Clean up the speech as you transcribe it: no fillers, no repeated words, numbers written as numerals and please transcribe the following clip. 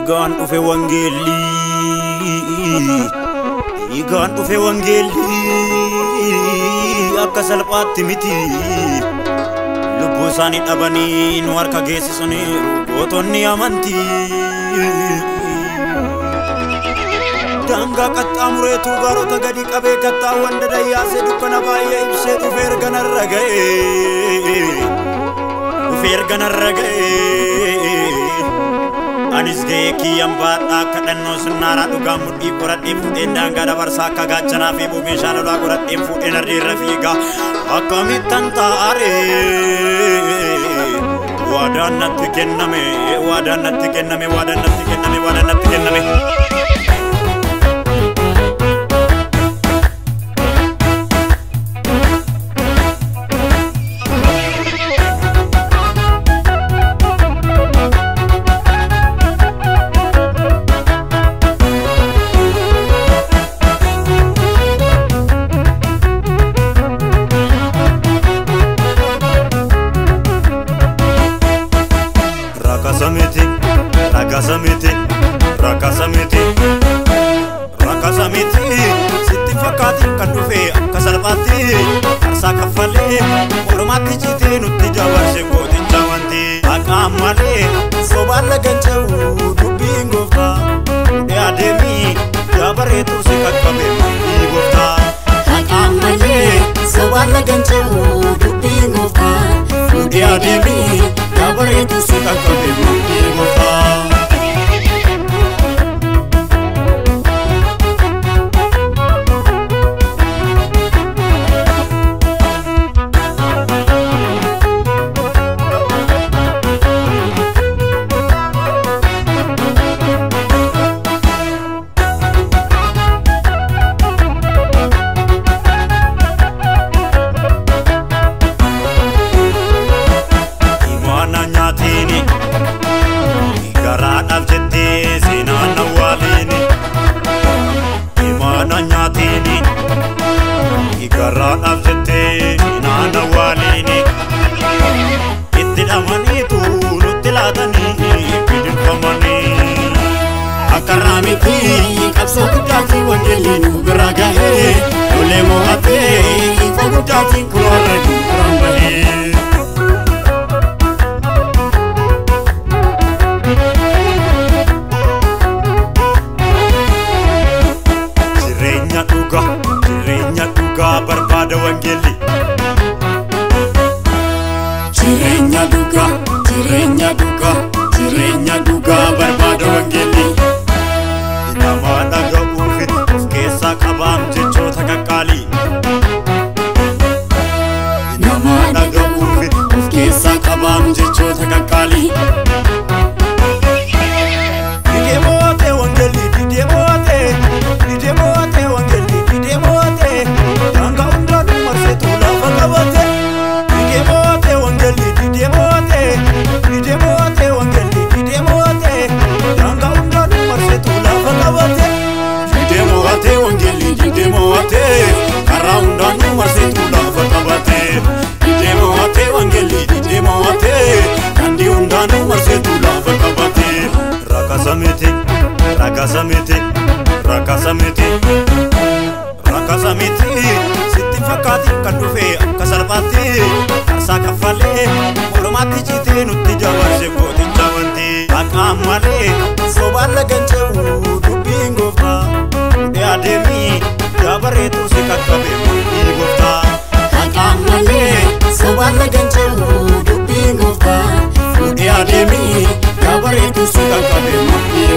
Igan ufe wangeli Igan ufe wangeli Akka salphaatti miti Lubbuu isaanii dhabanii nu harka geessisaniiru gootonni amantii Danga qaxxaamureetu gaarota gadi qabee kattaawwan dadayyaasee dukkana baay'ee ibsee dhufee erganarra ga'ee dhufee erganarra ga'ee Anis ga'ee kiyyaan baadhaa kadhannoo sinnaara dhugaa mudhii qoradhee fuudheen daangaa dabarsaa akka gaachanaa fi buumeeshaa lolaa qoradhee fuudheen ardiirra fiigaa akkamittan taa'aree waadaan natti kenname waadaan natti kenname waadaan natti kenname waadaan natti kenname Rakasamiti sitti fakkaati kan dhufe akka salphaatti harsaa kaffalee ormaatti citee nutti jabaarse gooticha wanti haqaan malee sobaan lagancha'u dubbiin gooftaa fuudhee adeemii jaabareetu si qaqqabe mudhii gooftaa haqaan malee sobaan lagancha'u dubbiin gooftaa fuudhee adeemii jaabareetu si qaqqabe mudhii gooftaa Kapso kutati wangeli nubira gahe Dole mohate Ifa kutati kuwara kurambahe Jirenya duga barbada wangeli Jirenya duga barbada wangeli Nama naga ufit of keessa qabam jechoota qaqqaalii Nama naga ufit of keessa qabam jechoota qaqqaalii Dideemoote wangeli dideemoote wangeli dideemoote Daangaa hundaanuu marseetu lafa qabate Dideemoote wangeli dideemoote wangeli dideemoote Daangaa hundaanuu marseetu lafa qabate Dideemoote wangeli dideemoote karaa hundaanuu marseetu lafa qabate Dideemoote wangeli dideemoote daandii hundaanuu marseetu lafa qabate Rakasamiti sitti fakkaati kan dhufe akka salphaatti harsaa kaffalee ormaatti citee nutti jabaarse gooticha wanti haqaan malee sobaan lagancha'u dubbiin gooftaa fuudhee adeemii jaabareetu si qaqqabe mudhii gooftaa haqaan malee sobaan lagancha'u dubbiin gooftaa fuudhee adeemii jaabareetu si qaqqabe mudhii